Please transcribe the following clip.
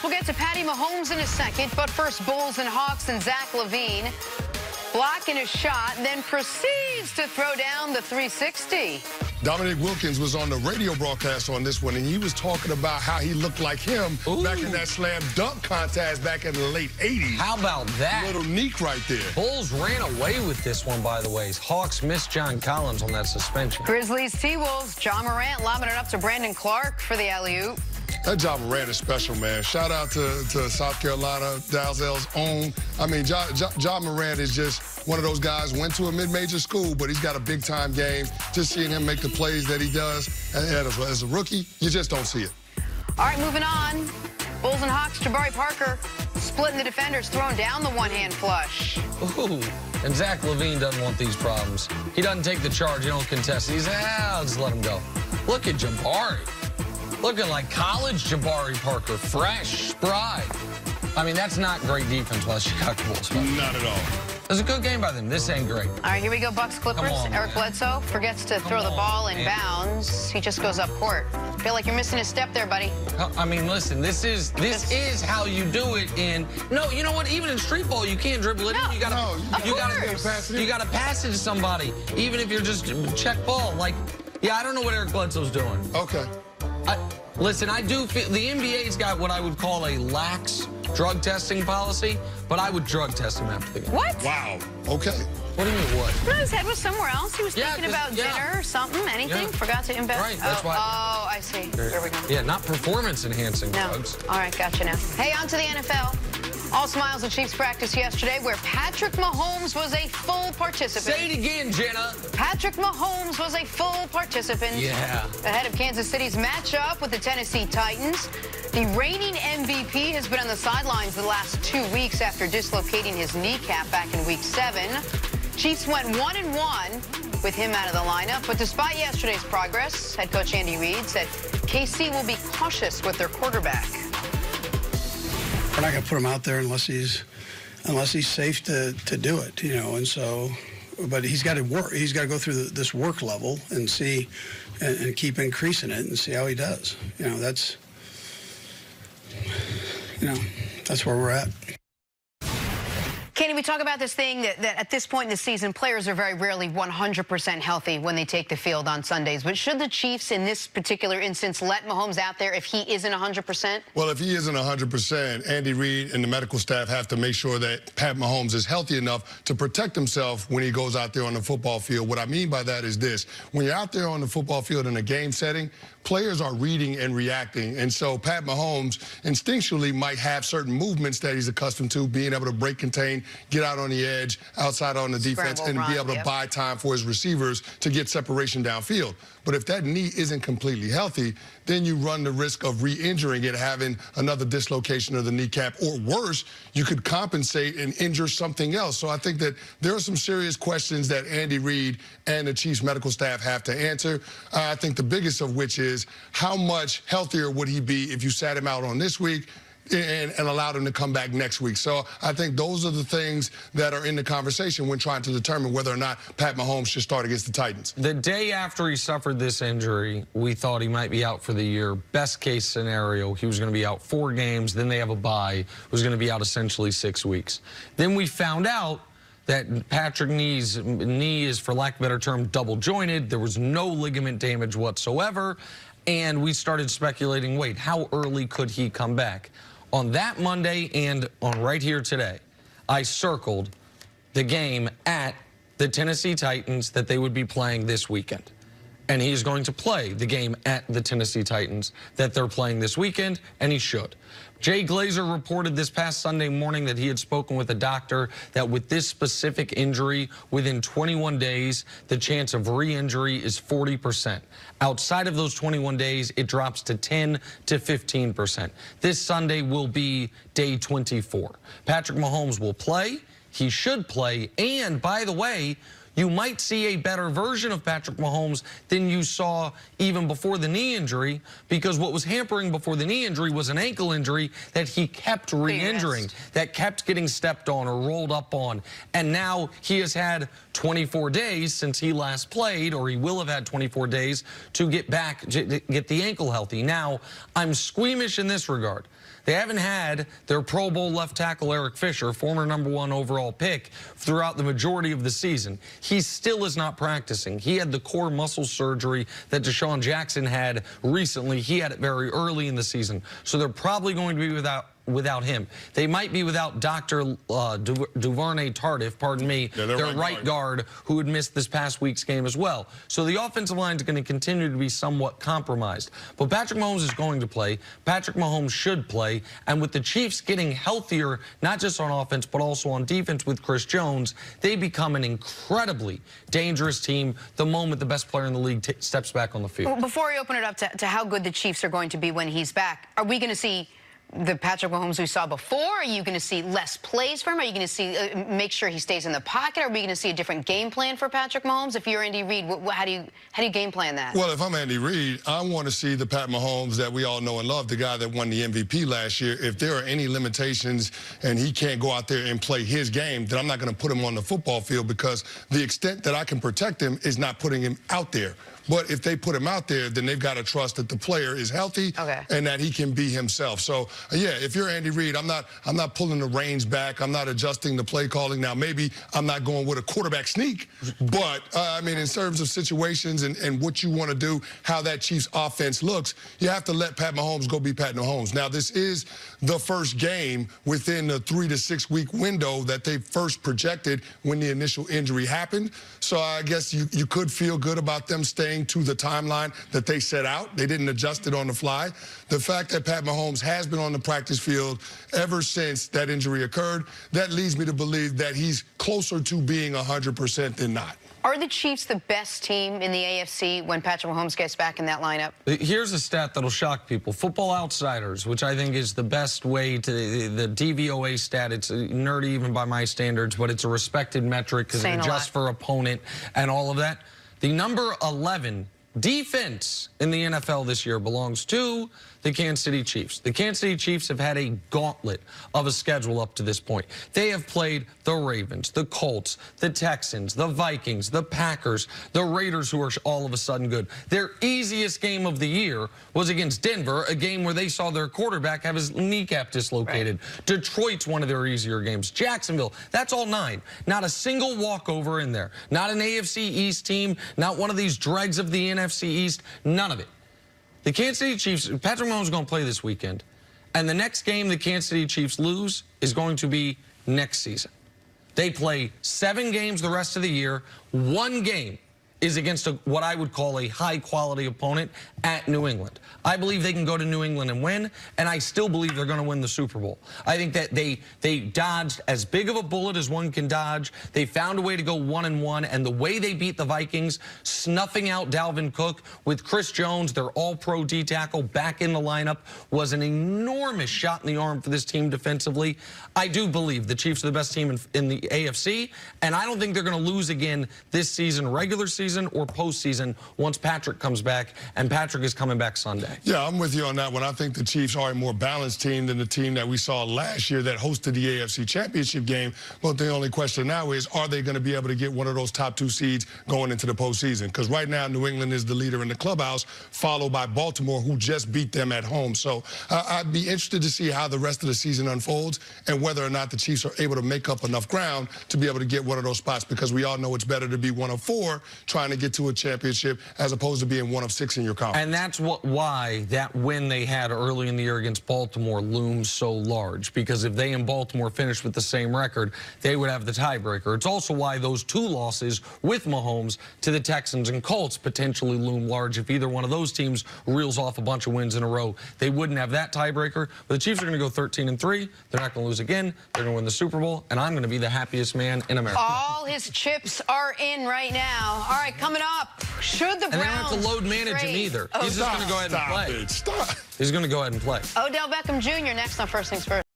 Yes, we'll get to Patty Mahomes in a second, but first Bulls and Hawks and Zach LaVine blocking a shot, then proceeds to throw down the 360. Dominic Wilkins was on the radio broadcast on this one, and he was talking about how he looked like him back in that slam dunk contest back in the late 80s. How about that? Little neek right there. Bulls ran away with this one, by the way. Hawks missed John Collins on that suspension. Grizzlies T-Wolves, John Morant lobbing it up to Brandon Clark for the alley-oop. That John Morant is special, man. Shout out to South Carolina, Dalzell's own. I mean, John Morant is just one of those guys, went to a mid-major school, but he's got a big-time game. Just seeing him make the plays that he does as a rookie, you just don't see it. All right, moving on. Bulls and Hawks, Jabari Parker splitting the defenders, throwing down the one-hand flush. Ooh, and Zach LaVine doesn't want these problems. He doesn't take the charge. He don't contest. He's, I'll just let him go. Look at Jabari. Looking like college Jabari Parker, fresh, spry. I mean, that's not great defense by the Chicago Bulls. Not at all. It was a good game by them. This ain't great. All right, here we go, Bucks Clippers. Eric Bledsoe forgets to throw the ball in bounds. He just goes up court. Feel like you're missing a step there, buddy. I mean, listen, this is how you do it in. No, you know what? Even in street ball, you can't dribble it. No, you gotta pass it to somebody, even if you're just check ball. Like, yeah, I don't know what Eric Bledsoe's doing. Okay. Listen, I do feel the NBA's got what I would call a lax drug testing policy, but I would drug test him after the game. What? Wow. Okay. What do you mean, what? No, his head was somewhere else. He was thinking about dinner or something, anything. Forgot to invest. Right, that's why. Oh, I see. There we go. Yeah, not performance-enhancing drugs. All right, gotcha now. Hey, on to the NFL. All smiles at Chiefs practice yesterday where Patrick Mahomes was a full participant. Say it again, Jenna. Patrick Mahomes was a full participant. Yeah. Ahead of Kansas City's matchup with the Tennessee Titans. The reigning MVP has been on the sidelines the last 2 weeks after dislocating his kneecap back in Week 7. Chiefs went 1-1 with him out of the lineup. But despite yesterday's progress, head coach Andy Reid said KC will be cautious with their quarterback. We're not going to put him out there unless he's safe to do it, you know. And so, but he's got to work. He's got to go through this work level and see and keep increasing it and see how he does. You know, that's where we're at. Kenny, we talk about this thing that at this point in the season, players are very rarely 100% healthy when they take the field on Sundays. But should the Chiefs, in this particular instance, let Mahomes out there if he isn't 100%? Well, if he isn't 100%, Andy Reid and the medical staff have to make sure that Pat Mahomes is healthy enough to protect himself when he goes out there on the football field. What I mean by that is this. When you're out there on the football field in a game setting, players are reading and reacting. And so Pat Mahomes instinctually might have certain movements that he's accustomed to, being able to break, contain, get out on the edge, outside on the defense, and be able to buy time for his receivers to get separation downfield. But if that knee isn't completely healthy, then you run the risk of re-injuring it, having another dislocation of the kneecap, or worse, you could compensate and injure something else. So I think that there are some serious questions that Andy Reid and the Chiefs medical staff have to answer. I think the biggest of which is how much healthier would he be if you sat him out on this week and allowed him to come back next week. So I think those are the things that are in the conversation when trying to determine whether or not Pat Mahomes should start against the Titans. The day after he suffered this injury, we thought he might be out for the year. Best case scenario, he was going to be out 4 games, then they have a bye, was going to be out essentially 6 weeks. Then we found out that Patrick's knee is, for lack of a better term, double jointed. There was no ligament damage whatsoever. And we started speculating, wait, how early could he come back? On that Monday and on right here today, I circled the game at the Tennessee Titans that they would be playing this weekend. And he's going to play the game at the Tennessee Titans that they're playing this weekend, and he should. Jay Glazer reported this past Sunday morning that he had spoken with a doctor that with this specific injury, within 21 days, the chance of re-injury is 40%. Outside of those 21 days, it drops to 10 to 15%. This Sunday will be day 24. Patrick Mahomes will play. He should play. And, by the way, you might see a better version of Patrick Mahomes than you saw even before the knee injury, because what was hampering before the knee injury was an ankle injury that he kept re-injuring, that kept getting stepped on or rolled up on. And now he has had 24 days since he last played, or he will have had 24 days to get back, get the ankle healthy. Now, I'm squeamish in this regard. They haven't had their Pro Bowl left tackle Eric Fisher, former #1 overall pick, throughout the majority of the season. He still is not practicing. He had the core muscle surgery that Deshaun Jackson had recently. He had it very early in the season. So they're probably going to be without him. They might be without Dr. Duvernay Tardif, pardon me, their right guard, who had missed this past week's game as well. So the offensive line is going to continue to be somewhat compromised. But Patrick Mahomes is going to play. Patrick Mahomes should play. And with the Chiefs getting healthier, not just on offense, but also on defense with Chris Jones, they become an incredibly dangerous team the moment the best player in the league steps back on the field. Well, before we open it up to how good the Chiefs are going to be when he's back, are we going to see the Patrick Mahomes we saw before? Are you going to see less plays from him? Are you going to see make sure he stays in the pocket? Are we going to see a different game plan for Patrick Mahomes? If you're Andy Reid, how do you game plan that? Well, if I'm Andy Reid, I want to see the Pat Mahomes that we all know and love, the guy that won the MVP last year. If there are any limitations and he can't go out there and play his game, then I'm not going to put him on the football field, because the extent that I can protect him is not putting him out there. But if they put him out there, then they've got to trust that the player is healthy and that he can be himself. So, yeah, if you're Andy Reid, I'm not pulling the reins back. I'm not adjusting the play calling. Now, maybe I'm not going with a quarterback sneak, but, I mean, in terms of situations and what you want to do, how that Chiefs offense looks, you have to let Pat Mahomes go be Pat Mahomes. Now, this is the first game within the 3 to 6 week window that they first projected when the initial injury happened. So I guess you could feel good about them staying to the timeline that they set out. They didn't adjust it on the fly. The fact that Pat Mahomes has been on the practice field ever since that injury occurred, that leads me to believe that he's closer to being 100% than not. Are the Chiefs the best team in the AFC when Patrick Mahomes gets back in that lineup? Here's a stat that'll shock people. Football Outsiders, which I think is the best way to, the DVOA stat, it's nerdy even by my standards, but it's a respected metric because it adjusts for opponent and all of that. The number 11 defense in the NFL this year belongs to the Kansas City Chiefs. The Kansas City Chiefs have had a gauntlet of a schedule up to this point. They have played the Ravens, the Colts, the Texans, the Vikings, the Packers, the Raiders, who are all of a sudden good. Their easiest game of the year was against Denver, a game where they saw their quarterback have his kneecap dislocated. Detroit's one of their easier games. Jacksonville, that's all 9. Not a single walkover in there. Not an AFC East team, not one of these dregs of the NFC East, none of it. The Kansas City Chiefs, Patrick Mahomes is going to play this weekend, and the next game the Kansas City Chiefs lose is going to be next season. They play 7 games the rest of the year. 1 game is against what I would call a high-quality opponent at New England. I believe they can go to New England and win, and I still believe they're going to win the Super Bowl. I think that they dodged as big of a bullet as one can dodge. They found a way to go 1-1, and the way they beat the Vikings, snuffing out Dalvin Cook with Chris Jones, their all-pro D-tackle, back in the lineup, was an enormous shot in the arm for this team defensively. I do believe the Chiefs are the best team in the AFC, and I don't think they're going to lose again this season, regular season or postseason, once Patrick comes back, and Patrick is coming back Sunday. Yeah, I'm with you on that one. I think the Chiefs are a more balanced team than the team that we saw last year that hosted the AFC Championship game. But the only question now is, are they going to be able to get one of those top 2 seeds going into the postseason? Because right now, New England is the leader in the clubhouse, followed by Baltimore, who just beat them at home. So I'd be interested to see how the rest of the season unfolds and whether or not the Chiefs are able to make up enough ground to be able to get one of those spots, because we all know it's better to be 1 of 4 trying to get to a championship as opposed to being 1 of 6 in your conference. And that's why that win they had early in the year against Baltimore looms so large, because if they and Baltimore finished with the same record, they would have the tiebreaker. It's also why those 2 losses with Mahomes to the Texans and Colts potentially loom large. If either one of those teams reels off a bunch of wins in a row, they wouldn't have that tiebreaker. But the Chiefs are going to go 13-3. They're not going to lose again. They're going to win the Super Bowl, and I'm going to be the happiest man in America. All his chips are in right now. All right, coming up, should the Browns... And they don't have to load manage him either. He's just going to go ahead and play. Stop. He's going to go ahead and play. Odell Beckham Jr. next on First Things First.